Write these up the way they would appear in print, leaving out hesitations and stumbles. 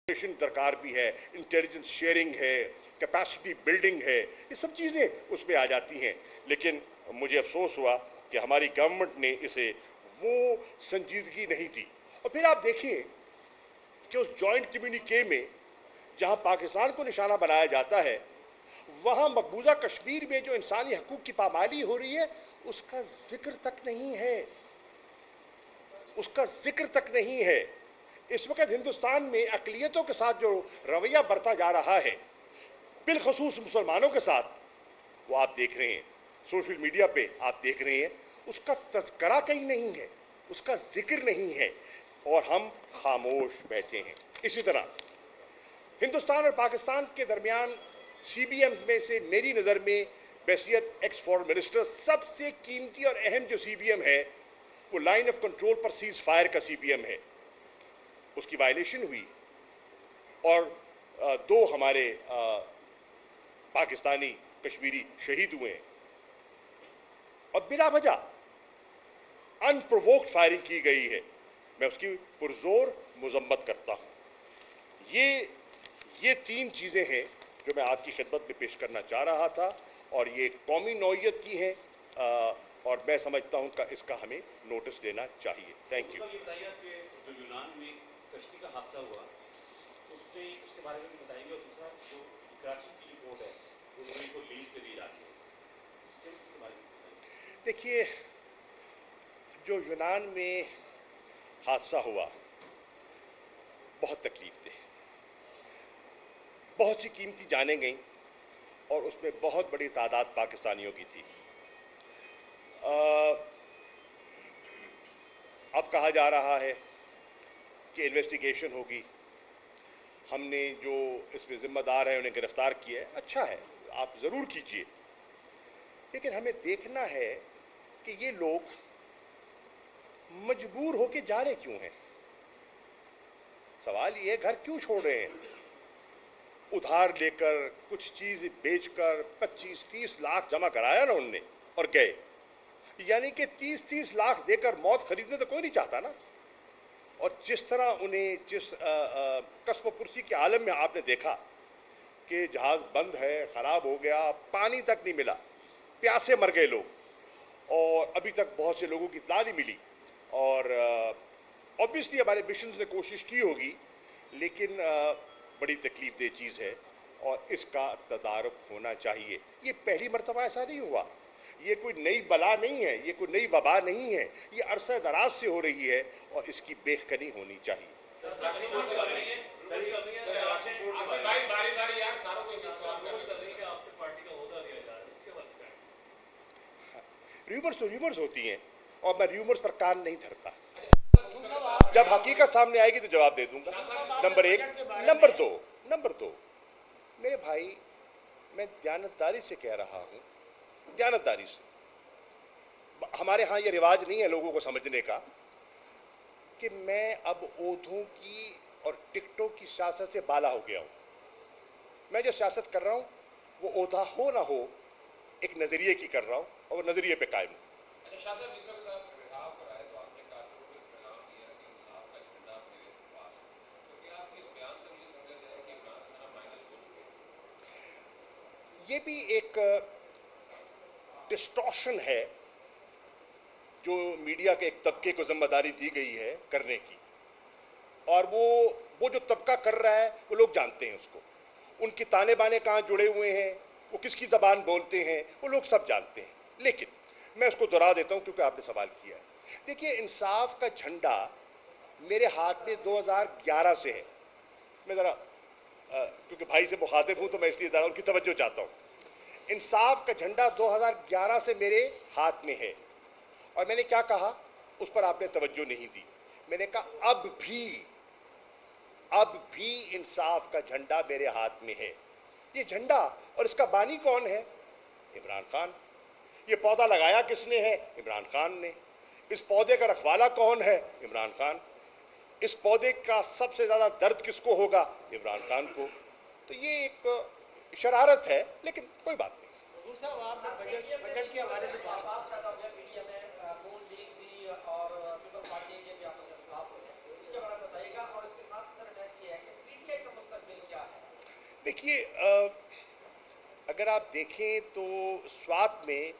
दरकार भी है, इंटेलिजेंस शेयरिंग है, कैपेसिटी बिल्डिंग है, ये सब चीज़ें उसमें आ जाती हैं। लेकिन मुझे अफसोस हुआ कि हमारी गवर्नमेंट ने इसे वो संजीदगी नहीं दी। और फिर आप देखिए कि उस जॉइंट कम्युनिके में जहां पाकिस्तान को निशाना बनाया जाता है, वहां मकबूजा कश्मीर में जो इंसानी हकूक की पामाली हो रही है उसका जिक्र तक नहीं है, उसका जिक्र तक नहीं है। इस वक्त हिंदुस्तान में अक़लियतों के साथ जो रवैया बरता जा रहा है, बिलखसूस मुसलमानों के साथ, वो आप देख रहे हैं, सोशल मीडिया पे आप देख रहे हैं, उसका तज़किरा कहीं नहीं है, उसका जिक्र नहीं है, और हम खामोश बैठे हैं। इसी तरह हिंदुस्तान और पाकिस्तान के दरमियान CBMs में से मेरी नज़र में बैसियत एक्स फॉरेन मिनिस्टर सबसे कीमती और अहम जो CBM है वो लाइन ऑफ कंट्रोल पर सीज फायर का CBM है। उसकी वायलेशन हुई और दो हमारे पाकिस्तानी कश्मीरी शहीद हुए हैं, और बिला वजह अनप्रोवोक्ड फायरिंग की गई है। मैं उसकी पुरजोर मजम्मत करता हूं। ये तीन चीजें हैं जो मैं आपकी खिदमत में पेश करना चाह रहा था, और ये कौमी नौइयत की हैं, और मैं समझता हूं कि इसका हमें नोटिस लेना चाहिए। Thank you. ये बताइए कि जो यूनान में कश्ती का हादसा हुआ उसके बारे में बताएंगे, और दूसरा जो कराची की रिपोर्ट है वो को लीज पे दी जाती है, इसके बारे में बताइए। देखिए, जो यूनान में हादसा हुआ बहुत तकलीफ दे, बहुत सी कीमती जानें गईं, और उसमें बहुत बड़ी तादाद पाकिस्तानियों की थी। अब कहा जा रहा है कि इन्वेस्टिगेशन होगी, हमने जो इसमें जिम्मेदार है उन्हें गिरफ्तार किया है। अच्छा है, आप जरूर कीजिए, लेकिन हमें देखना है कि ये लोग मजबूर होकर जा रहे क्यों हैं। सवाल ये है, घर क्यों छोड़ रहे हैं? उधार लेकर, कुछ चीज बेचकर 25-30 लाख जमा कराया ना उनने और गए। यानी कि 30-30 लाख देकर मौत खरीदने तो कोई नहीं चाहता ना। और जिस तरह उन्हें जिस कस्ब पुरसी के आलम में आपने देखा कि जहाज बंद है, खराब हो गया, पानी तक नहीं मिला, प्यासे मर गए लोग, और अभी तक बहुत से लोगों की इत्तला नहीं मिली। और ऑब्वियसली हमारे मिशन ने कोशिश की होगी, लेकिन बड़ी तकलीफ दे चीज़ है, और इसका तदारुक होना चाहिए। ये पहली मरतबा ऐसा नहीं हुआ, ये कोई नई बला नहीं है, ये कोई नई वबा नहीं है, ये अरसा दराज से हो रही है, और इसकी बेखनी होनी चाहिए। र्यूमर्स तो र्यूमर्स होती हैं, और मैं र्यूमर्स पर कान नहीं धरता। जब हकीकत सामने आएगी तो जवाब दे दूंगा। नंबर एक। नंबर दो, मेरे भाई, मैं दयानतदारी से कह रहा हूं, दयानतदारी से। हमारे यहां यह रिवाज नहीं है लोगों को समझने का कि मैं अब ओधों की और टिकटों की सियासत से बाला हो गया हूं। मैं जो सियासत कर रहा हूं वो ओधा हो ना हो, एक नजरिए की कर रहा हूं, और वो नजरिए पे कायम हूं। ये भी एक डिस्टॉर्शन है जो मीडिया के एक तबके को जिम्मेदारी दी गई है करने की, और वो जो तबका कर रहा है वो लोग जानते हैं उसको, उनकी ताने बाने कहां जुड़े हुए हैं, वो किसकी जबान बोलते हैं, वो लोग सब जानते हैं। लेकिन मैं उसको दोहरा देता हूं क्योंकि आपने सवाल किया है। देखिए, इंसाफ का झंडा मेरे हाथ में 2011 से है। मैं जरा क्योंकि भाई से मुखातिब हूं तो मैं इसलिए जरा उनकी तवज्जो चाहता हूं। इंसाफ का झंडा 2011 से मेरे हाथ में है, और मैंने क्या कहा उस पर आपने तवज्जो नहीं दी। मैंने कहा अब भी इंसाफ का झंडा मेरे हाथ में है। ये झंडा, और इसका बानी कौन है? इमरान खान। ये पौधा लगाया किसने है? इमरान खान ने। इस पौधे का रखवाला कौन है? इमरान खान। इस पौधे का सबसे ज्यादा दर्द किसको होगा? इमरान खान को। तो ये एक शरारत है, लेकिन कोई बात नहीं। बजट के हवाले से और देखिए, अगर आप देखें तो स्वात में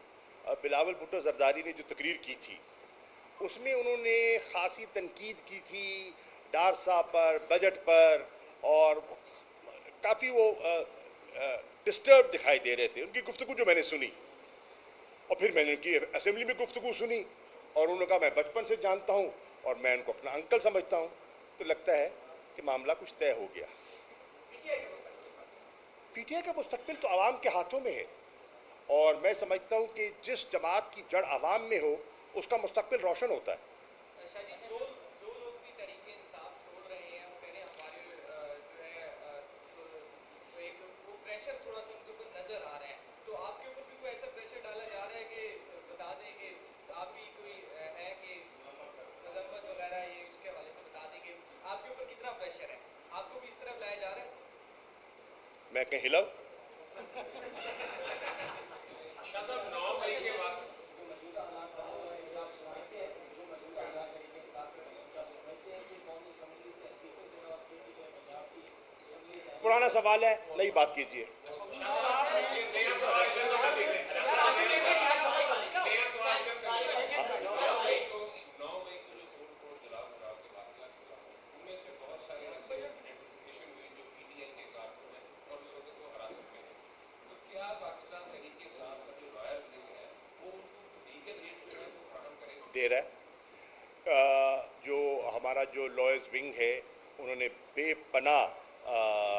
बिलावल भुट्टो जरदारी ने जो तकरीर की थी उसमें उन्होंने खासी तनकीद की थी डार साहब पर, बजट पर, और काफ़ी वो डिस्टर्ब दिखाई दे रहे थे। उनकी गुफ्तगू जो मैंने सुनी और फिर मैंने उनकी असेंबली में गुफ्तगू सुनी और उन्होंने कहा मैं बचपन से जानता हूँ और मैं उनको अपना अंकल समझता हूँ, तो लगता है कि मामला कुछ तय हो गया। पीटीआई का मुस्तकबिल तो आवाम के हाथों में है और मैं समझता हूँ कि जिस जमात की जड़ आवाम में हो उसका मुस्तकबिल रोशन होता है। जो लोग भी तरीके इंसाफ छोड़ रहे हैं, वो कह रहे हैं हमारे जो है तो एक वो प्रेशर थोड़ा सा उनके ऊपर नजर आ रहा है, तो आपके ऊपर भी कोई ऐसा प्रेशर डाला जा रहा है कि बता दें कि आप भी कोई है कि मजम्मत वगैरह ये उसके हवाले से बता दें कि आपके ऊपर कितना प्रेशर है, आपको भी इस तरफ लाया जा रहा है? मैं कहीं हिलाऊं? पुराना सवाल है, नई बात कीजिए। दे रहा है। जो हमारा जो लॉयर्स विंग है उन्होंने बेपनाह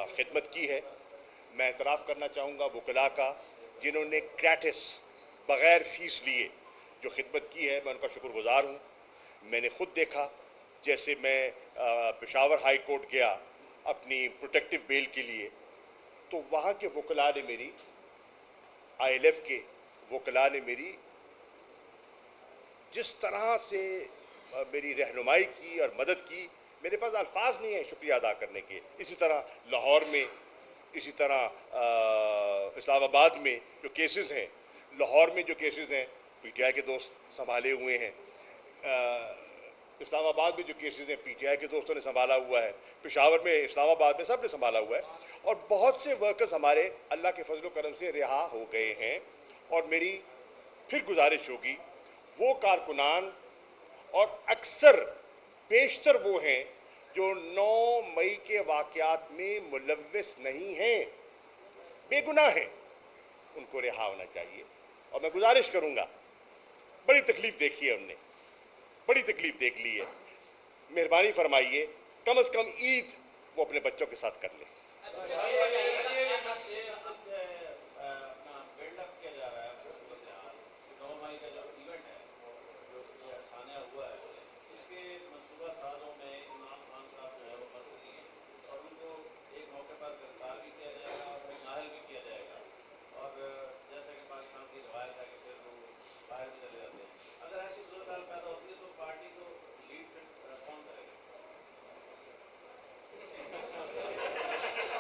खिदमत की है। मैं एतराफ़ करना चाहूँगा वकला का जिन्होंने ग्रैटिस बग़ैर फ़ीस लिए जो खिदमत की है, मैं उनका शुक्रगुज़ार हूँ। मैंने ख़ुद देखा, जैसे मैं पेशावर हाई कोर्ट गया अपनी प्रोटेक्टिव बेल के लिए, तो वहाँ के वकला ने मेरी, ILF के वकला ने मेरी जिस तरह से मेरी रहनुमाई की और मदद की, मेरे पास अल्फाज नहीं है शुक्रिया अदा करने के। इसी तरह लाहौर में, इसी तरह इस्लामाबाद में जो केसेस हैं, लाहौर में जो केसेस हैं पीटीआई के दोस्त संभाले हुए हैं, इस्लामाबाद में जो केसेस हैं पीटीआई के दोस्तों ने संभाला हुआ है, पेशावर में, इस्लामाबाद में सब ने संभाला हुआ है और बहुत से वर्कर्स हमारे अल्लाह के फजल करम से रिहा हो गए हैं। और मेरी फिर गुजारिश होगी, वो कारकुनान और अक्सर बेशतर वो हैं जो 9 मई के वाक़यात में मुलव्विस नहीं हैं, बेगुनाह हैं, उनको रिहा होना चाहिए। और मैं गुजारिश करूंगा, बड़ी तकलीफ देखी है हमने, बड़ी तकलीफ देख ली है, मेहरबानी फरमाइए कम से कम ईद वो अपने बच्चों के साथ कर लें।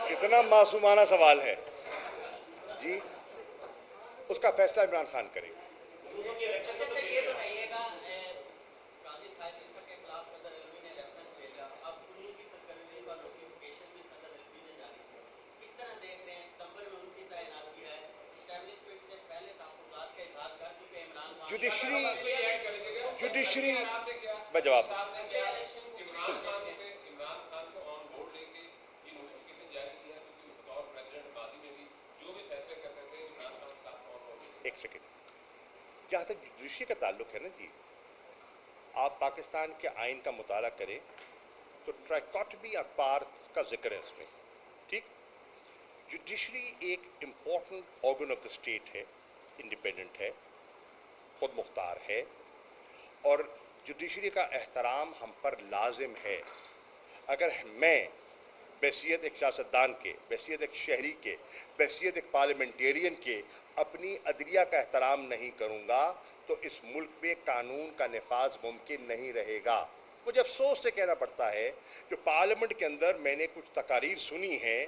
कितना मासूमाना सवाल है जी, उसका फैसला इमरान खान करेंगे। जुडिशरी मैं जवाब एक सेकेंड, जहां तक जुडिशरी का ताल्लुक है ना जी, आप पाकिस्तान के आइन का मुताला करें तो ट्राइकॉटमी और पार्ट्स का जिक्र है उसमें, ठीक। जुडिशरी एक important organ of the state है, इंडिपेंडेंट है, खुद मुख्तार है और जुडिशरी का एहतराम हम पर लाजिम है। अगर मैं बहसीत एक सियासतदान के, बहसीत एक शहरी के, बहसीत एक पार्लियामेंटेरियन के अपनी अदलिया का एहतराम नहीं करूंगा तो इस मुल्क में कानून का नफाज मुमकिन नहीं रहेगा। मुझे अफसोस से कहना पड़ता है कि पार्लियामेंट के अंदर मैंने कुछ तकारीर सुनी हैं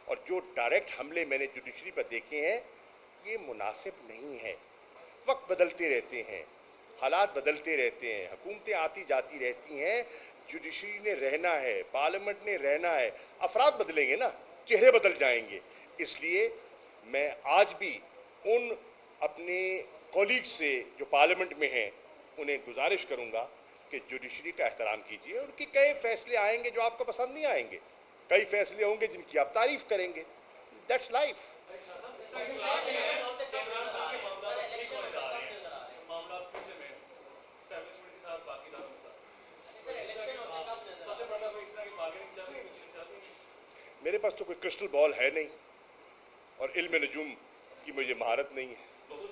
और जो डायरेक्ट हमले मैंने जुडिशरी पर देखे हैं, ये मुनासिब नहीं है। वक्त बदलते रहते हैं, हालात बदलते रहते हैं, हुकूमतें आती जाती रहती हैं, जुडिशरी ने रहना है, पार्लियामेंट ने रहना है। अफराद बदलेंगे ना, चेहरे बदल जाएंगे। इसलिए मैं आज भी उन अपने कॉलीग से जो पार्लियामेंट में हैं उन्हें गुजारिश करूंगा कि जुडिशरी का एहतराम कीजिए। उनके कई फैसले आएंगे जो आपको पसंद नहीं आएंगे, कई फैसले होंगे जिनकी आप तारीफ करेंगे। That's life. मेरे पास तो कोई क्रिस्टल बॉल है नहीं और इल्म नजूम की मुझे महारत नहीं है।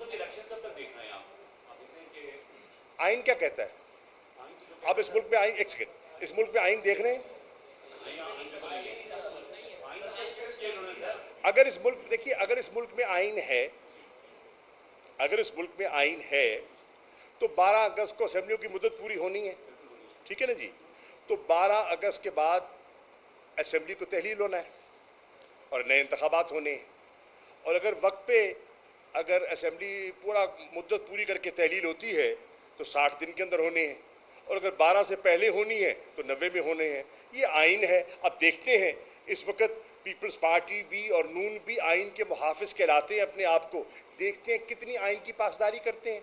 इलेक्शन कब तक देखना है आप देख रहे हैं कि आइन क्या कहता है? आप इस मुल्क में आइन, एक सेकेंड, इस मुल्क में आइन देख रहे हैं? अगर इस मुल्क, देखिए, अगर इस मुल्क में आइन है, अगर इस मुल्क में आइन है तो 12 अगस्त को असेंबलियों की मुद्दत पूरी होनी है, ठीक है ना जी? तो 12 अगस्त के बाद असेंबली को तहलील होना है और नए इंतखाबात होने हैं। और अगर वक्त पे अगर असेंबली पूरा मुद्दत पूरी करके तहलील होती है तो 60 दिन के अंदर होने हैं, और अगर 12 से पहले होनी है तो 90 में होने हैं। ये आइन है। अब देखते हैं, इस वक्त पीपल्स पार्टी भी और नून भी आइन के मुहाफिज कहलाते हैं अपने आप को। देखते हैं कितनी आइन की पासदारी करते हैं।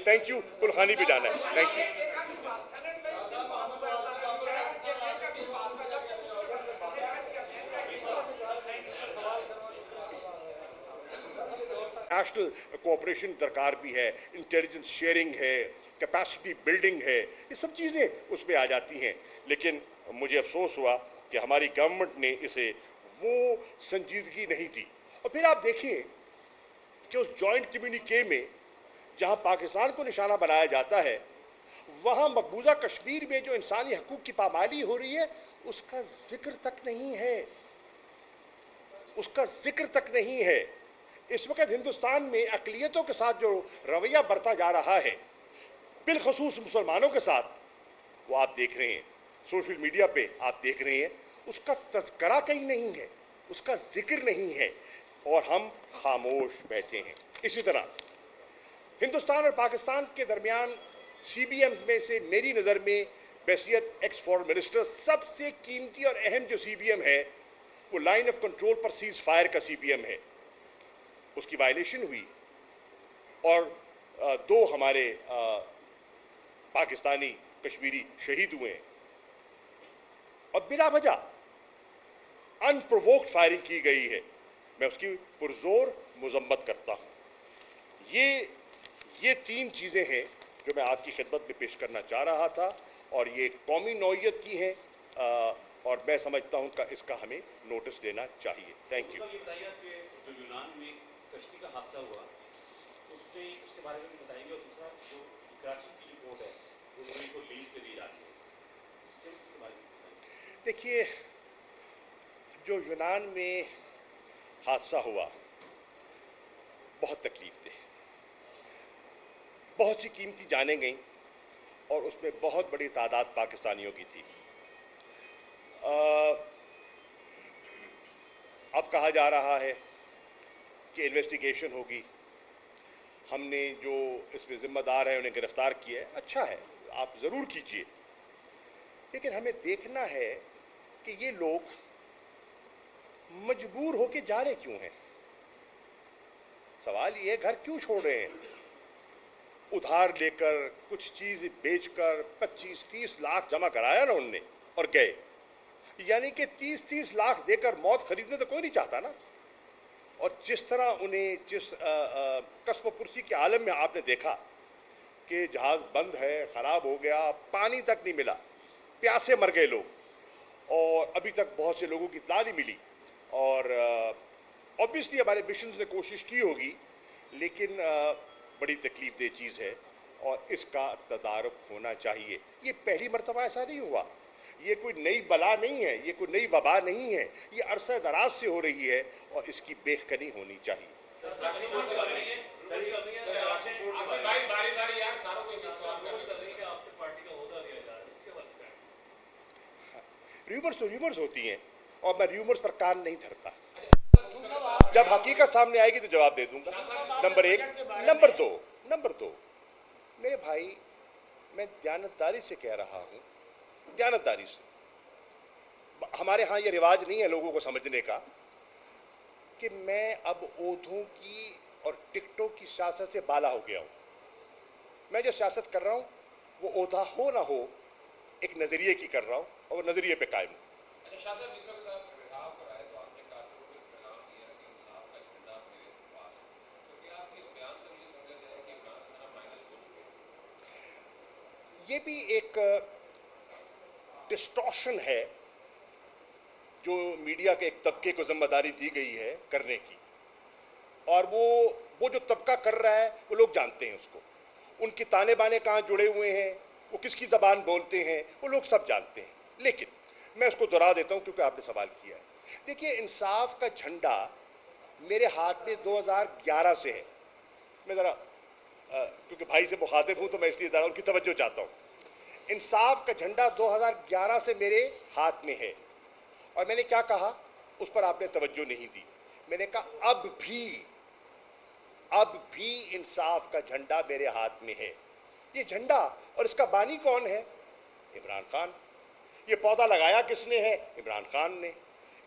Thank you. कुलखानी भी जाना है। Thank you. नेशनल कोऑपरेशन दरकार भी है, इंटेलिजेंस शेयरिंग है, कैपेसिटी बिल्डिंग है, ये सब चीज़ें उसमें आ जाती हैं। लेकिन मुझे अफसोस हुआ कि हमारी गवर्नमेंट ने इसे वो संजीदगी नहीं दी। और फिर आप देखिए कि उस जॉइंट कम्युनिके में जहां पाकिस्तान को निशाना बनाया जाता है, वहां मकबूजा कश्मीर में जो इंसानी हकूक की पामाली हो रही है उसका जिक्र तक नहीं है, उसका जिक्र तक नहीं है। इस वक्त हिंदुस्तान में अक़लियतों के साथ जो रवैया बरता जा रहा है, बिलखसूस मुसलमानों के साथ, वो आप देख रहे हैं, सोशल मीडिया पे आप देख रहे हैं, उसका तज़किरा कहीं नहीं है, उसका जिक्र नहीं है, और हम खामोश बैठे हैं। इसी तरह हिंदुस्तान और पाकिस्तान के दरमियान CBMs में से मेरी नज़र में बहसियत एक्स फॉरेन मिनिस्टर सबसे कीमती और अहम जो CBM है वो लाइन ऑफ कंट्रोल पर सीज फायर का CBM है। उसकी वायलेशन हुई और 2 हमारे पाकिस्तानी कश्मीरी शहीद हुए हैं और बिला वजह अनप्रोवोक्ड फायरिंग की गई है। मैं उसकी पुरजोर मुजम्मत करता हूं। ये 3 चीजें हैं जो मैं आपकी खिदमत में पेश करना चाह रहा था और ये कौमी नौइयत की हैं और मैं समझता हूं कि इसका हमें नोटिस लेना चाहिए। Thank you. ये बताइए कि जो यूनान में कश्ती का हादसा हुआ उसके बारे में बताइए, और दूसरा जो कराची की रिपोर्ट है वो दुबई को लीज पे दी जाती है, इसके बारे में बताइए। देखिए, जो यूनान में हादसा हुआ बहुत तकलीफ दे, बहुत सी कीमती जानें गईं और उसमें बहुत बड़ी तादाद पाकिस्तानियों की थी। अब कहा जा रहा है कि इन्वेस्टिगेशन होगी, हमने जो इसमें जिम्मेदार है उन्हें गिरफ्तार किया है। अच्छा है, आप जरूर कीजिए, लेकिन हमें देखना है कि ये लोग मजबूर होकर जा रहे क्यों हैं। सवाल ये है, घर क्यों छोड़ रहे हैं? उधार लेकर, कुछ चीज बेचकर 25-30 लाख जमा कराया ना उनने और गए। यानी कि 30-30 लाख देकर मौत खरीदने तो कोई नहीं चाहता ना। और जिस तरह उन्हें जिस कस्ब पुरसी के आलम में आपने देखा कि जहाज बंद है, खराब हो गया, पानी तक नहीं मिला, प्यासे मर गए लोग, और अभी तक बहुत से लोगों की इत्तला नहीं मिली। और ऑब्वियसली हमारे मिशंस ने कोशिश की होगी, लेकिन बड़ी तकलीफ दे चीज़ है और इसका तदारुक होना चाहिए। ये पहली मरतबा ऐसा नहीं हुआ, ये कोई नई बला नहीं है, ये कोई नई वबा नहीं है, ये अरसा दराज से हो रही है और इसकी बेखनी होनी चाहिए। र्यूमर्स होती हैं और मैं र्यूमर्स पर कान नहीं धरता। जब हकीकत सामने आएगी तो जवाब दे दूंगा। नंबर 1। नंबर 2, मेरे भाई, मैं दयानतदारी से कह रहा हूं, दयानतदारी से। हमारे यहां यह रिवाज नहीं है लोगों को समझने का کہ میں اب عہدوں کی اور ٹکٹوں کی سیاست سے بالا ہو گیا ہوں. میں جو سیاست کر رہا ہوں وہ عہدہ ہو نہ ہو ایک نظریے کی کر رہا ہوں اور وہ نظریے پہ قائم ہوں. شاہ صاحب جس وقت آپ رہا کرائے تو آپ نے کارکنوں کو پیغام دیا کہ انصاف کا جھنڈا میرے پاس ہے، تو کیا آپ کی اس بیان سے یہ سمجھا جائے کہ عمران خان مائنس ہو چکے ہیں؟ یہ بھی ایک ڈسٹارشن ہے جو میڈیا کے ایک طبقے کو ذمہ داری دی گئی ہے کرنے کی، اور وہ جو طبقہ کر رہا ہے وہ لوگ جانتے ہیں اس کو. ان کی تانے بانے کہاں جڑے ہوئے ہیں، وہ کس کی زبان بولتے ہیں، وہ لوگ سب جانتے ہیں. لیکن میں اس کو دہرا دیتا ہوں کیونکہ آپ نے سوال کیا ہے. دیکھیے، انصاف کا جھنڈا میرے ہاتھ میں 2011 سے ہے. میں ذرا کیونکہ بھائی سے مخاطب ہوں تو میں اس لیے ذرا ان کی توجہ چاہتا ہوں. انصاف کا جھنڈا 2011 سے میرے ہاتھ میں ہے، اور میں نے کیا کہا اس پر آپ نے توجہ نہیں دی. میں نے کہا اب بھی انصاف کا جھنڈا میرے ہاتھ میں ہے. یہ جھنڈا اور اس کا بانی کون ہے؟ عمران خان. یہ پودا لگایا کس نے ہے؟ عمران خان نے.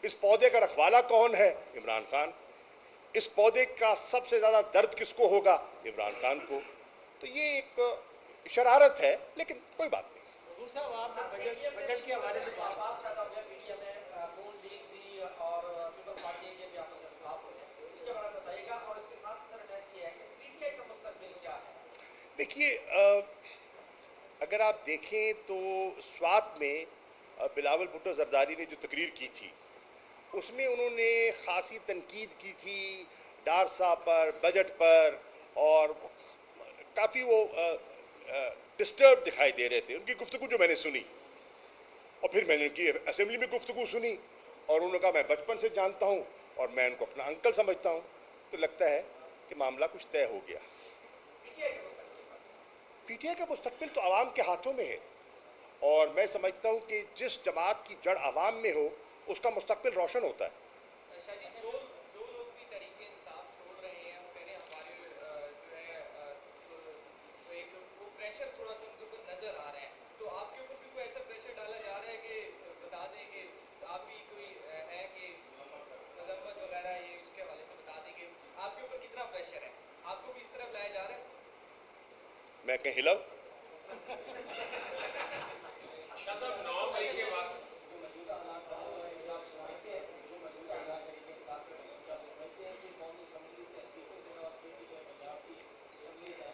اس پودے کا رکھوالا کون ہے؟ عمران خان. اس پودے کا سب سے زیادہ درد کس کو ہوگا؟ عمران خان کو. تو یہ ایک شرارت ہے، لیکن کوئی بات نہیں. حضور صاحب، آپ بجٹ کے حوالے سے بات پیدا ہو گیا میڈیا میں، نون لیگ بھی اور پیپلز پارٹی کے بھی آپس میں اختلاف ہو رہے ہیں، اس کے بارے میں بتائیے گا. اور اس کے ساتھ سر اٹیچ یہ ہے کہ پی ٹی آئی کا مستقبل کیا ہے؟ دیکھیے، اگر آپ دیکھیں تو سوات میں بلاول بھٹو زرداری نے جو تقریر کی تھی اس میں انہوں نے خاصی تنقید کی تھی ڈار صاحب پر، بجٹ پر، اور کافی وہ ڈسٹرب دکھائی دے رہے تھے. ان کی گفتگو جو میں نے سنی، اور پھر میں نے ان کی اسمبلی میں گفتگو سنی، اور انہوں نے کہا میں بچپن سے جانتا ہوں اور میں ان کو اپنا انکل سمجھتا ہوں. تو لگتا ہے کہ معاملہ کچھ طے ہو گیا. پی ٹی آئی کا مستقبل تو عوام کے ہاتھوں میں ہے، اور میں سمجھتا ہوں کہ جس جماعت کی جڑ عوام میں ہو اس کا مستقبل روشن ہوتا ہے. شاہ جی، جو لوگ بھی تحریک انصاف چھوڑ رہے ہیں، وہ کہہ رہے ہیں ہمارے جو ہے ایک وہ پریشر تھوڑا سا ان کے اوپر نظر آ رہا ہے. تو آپ کے اوپر بھی کوئی ایسا پریشر ڈالا جا رہا ہے کہ بتا دیں کہ آپ بھی کوئی ہے کہ مذمت وغیرہ، یہ اس کے حوالے سے بتا دیں کہ آپ کے اوپر کتنا پریشر ہے، آپ کو بھی اس طرح بلایا جا رہا ہے؟ میں کہیں ہلاؤ؟ شاہ صاحب 9 مئی کے بعد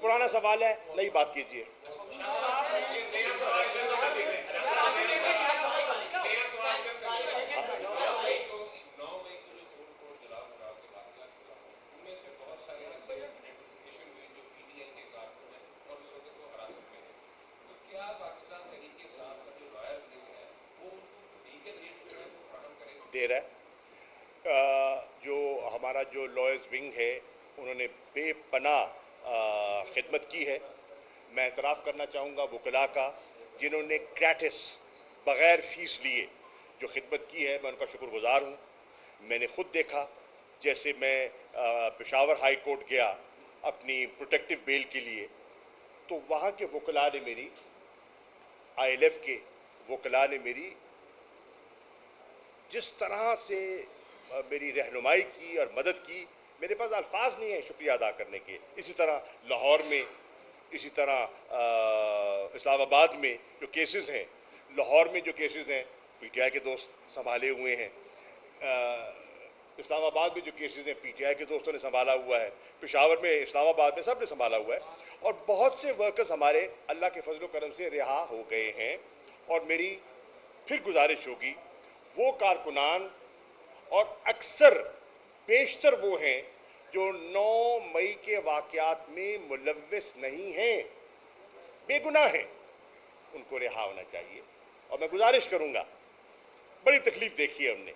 پرانا سوال ہے، نئی بات کیجیے. دے رہا ہے. جو ہمارا جو لائرز ونگ ہے انہوں نے بے پناہ خدمت کی ہے. میں اعتراف کرنا چاہوں گا وکلاء کا جنہوں نے گریٹس بغیر فیس لیے جو خدمت کی ہے. میں ان کا شکر گزار ہوں. میں نے خود دیکھا، جیسے میں پشاور ہائی کورٹ گیا اپنی پروٹیکٹیو بیل کے لیے، تو وہاں کے وکلاء نے میری، آئی ایل ایف کے وکلاء نے میری جس طرح سے میری رہنمائی کی اور مدد کی، میرے پاس الفاظ نہیں ہیں شکریہ ادا کرنے کے. اسی طرح لاہور میں، اسی طرح اسلام آباد میں جو کیسز ہیں، لاہور میں جو کیسز ہیں پی ٹی آئی کے دوست سنبھالے ہوئے ہیں. اسلام آباد میں جو کیسز ہیں پی ٹی آئی کے دوستوں نے سنبھالا ہوا ہے. پشاور میں، اسلام آباد میں سب نے سنبھالا ہوا ہے. اور بہت سے ورکرز ہمارے اللہ کے فضل و کرم سے رہا ہو گئے ہیں. اور میری پھر گزارش ہوگی، وہ کارکنان اور اکثر بیشتر وہ ہیں جو 9 مئی کے واقعات میں ملوث نہیں ہیں، بے گناہ ہیں، ان کو رہا ہونا چاہیے. اور میں گزارش کروں گا، بڑی تکلیف دیکھی ہے ہم نے،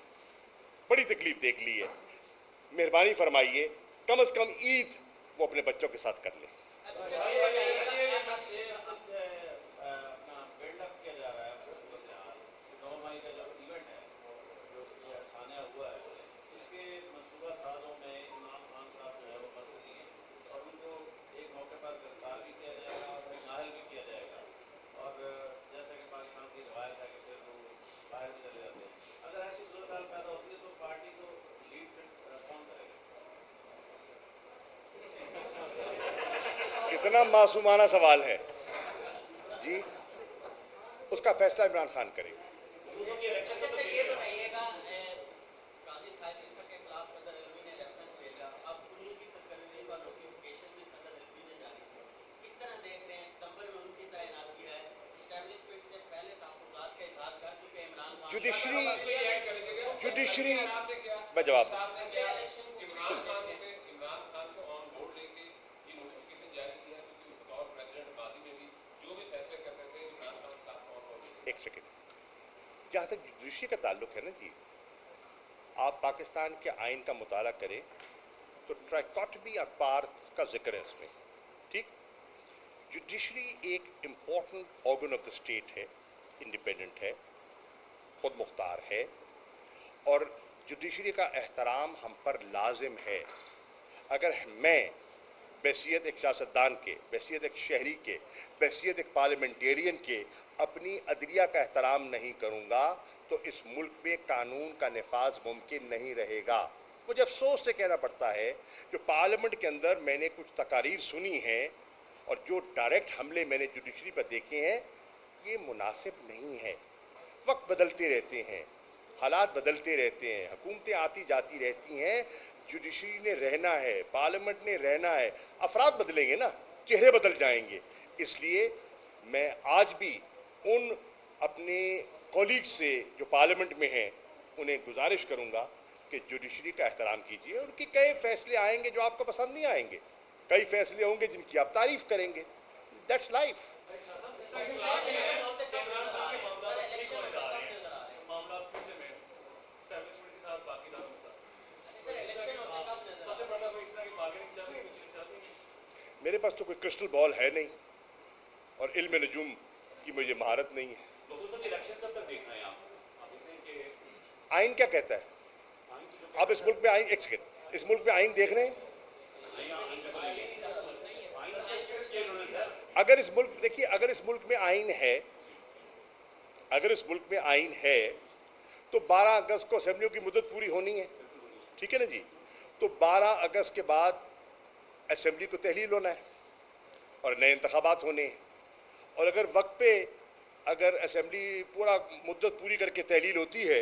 بڑی تکلیف دیکھ لی ہے، مہربانی فرمائیے کم از کم عید وہ اپنے بچوں کے ساتھ کر لیں. इतना मासूमाना सवाल है जी, उसका फैसला इमरान खान करेंगे। ये बताइएगा, काजी फायद ईसा के खिलाफ सदर रिजवी ने रेफरेंस भेजा, अब कुल्लू की तकरीरी पर नोटिफिकेशन भी सदर रिजवी ने जारी किया, किस तरह देख रहे हैं? सितंबर में उनकी तैनाती है, एस्टैब्लिशमेंट से पहले तहफ्फुज़ात का इजहार कर चुके इमरान खान। जुडिशरी आपने क्या मैं जवाब इमरान खान को ऑन बोर्ड लेके ये नोटिफिकेशन जारी किया, क्योंकि बतौर प्रेसिडेंट माजी में भी जो भी फैसले करते थे इमरान खान साहब को ऑन बोर्ड। एक सेकेंड, जहां तक जुडिशरी का ताल्लुक है ना जी, आप पाकिस्तान के आइन का मुताला करें तो ट्राइकॉटमी और पार्ट्स का जिक्र है उसमें, ठीक? जुडिशरी एक important organ of the state है, इंडिपेंडेंट है, खुद मुख्तार है, और जुडिशरी का एहतराम हम पर लाजिम है। अगर मैं बहसीत एक सियासतदान के, बहसीत एक शहरी के, बहसीत एक पार्लियामेंटेरियन के अपनी अदलिया का एहतराम नहीं करूंगा तो इस मुल्क में कानून का नफाज मुमकिन नहीं रहेगा। मुझे अफसोस से कहना पड़ता है जो पार्लियामेंट के अंदर मैंने कुछ तकारीर सुनी हैं और जो डायरेक्ट हमले मैंने जुडिशरी पर देखे हैं, ये मुनासिब नहीं है। वक्त बदलते रहते हैं, हालात बदलते रहते हैं, हुकूमतें आती जाती रहती हैं, जुडिशरी ने रहना है, पार्लियामेंट ने रहना है। अफराद बदलेंगे ना, चेहरे बदल जाएंगे। इसलिए मैं आज भी उन अपने कॉलीग से जो पार्लियामेंट में हैं उन्हें गुजारिश करूंगा कि जुडिशरी का एहतराम कीजिए। उनकी कई फैसले आएंगे जो आपको पसंद नहीं आएंगे, कई फैसले होंगे जिनकी आप तारीफ करेंगे। That's life. मेरे पास तो कोई क्रिस्टल बॉल है नहीं और इल्म नजूम की मुझे महारत नहीं है। इलेक्शन कब तक देखना है आप देखते हैं कि आइन क्या कहता है? आप इस मुल्क में आइन, एक सेकेंड, इस मुल्क में आइन देख रहे हैं? अगर इस मुल्क, देखिए, अगर इस मुल्क में आइन है, अगर इस मुल्क में आइन है तो 12 अगस्त को असेंबलियों की मुद्दत पूरी होनी है, ठीक है ना जी? तो 12 अगस्त के बाद असेंबली को तहलील होना है और नए इंतखाबात होने हैं। और अगर वक्त पे अगर असेंबली पूरा मुद्दत पूरी करके तहलील होती है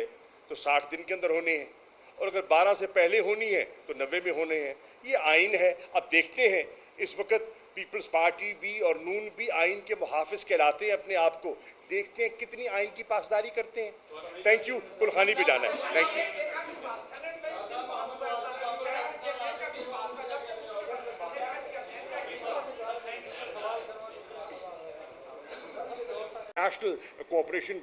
तो 60 दिन के अंदर होने हैं, और अगर 12 से पहले होनी है तो 90 में होने हैं। ये आइन है। अब देखते हैं, इस वक्त पीपल्स पार्टी भी और नून भी आइन के मुहाफिज कहलाते हैं अपने आप को। देखते हैं कितनी आइन की पासदारी करते हैं। Thank you. कुलखानी पे जाना है। Thank you. National cooperation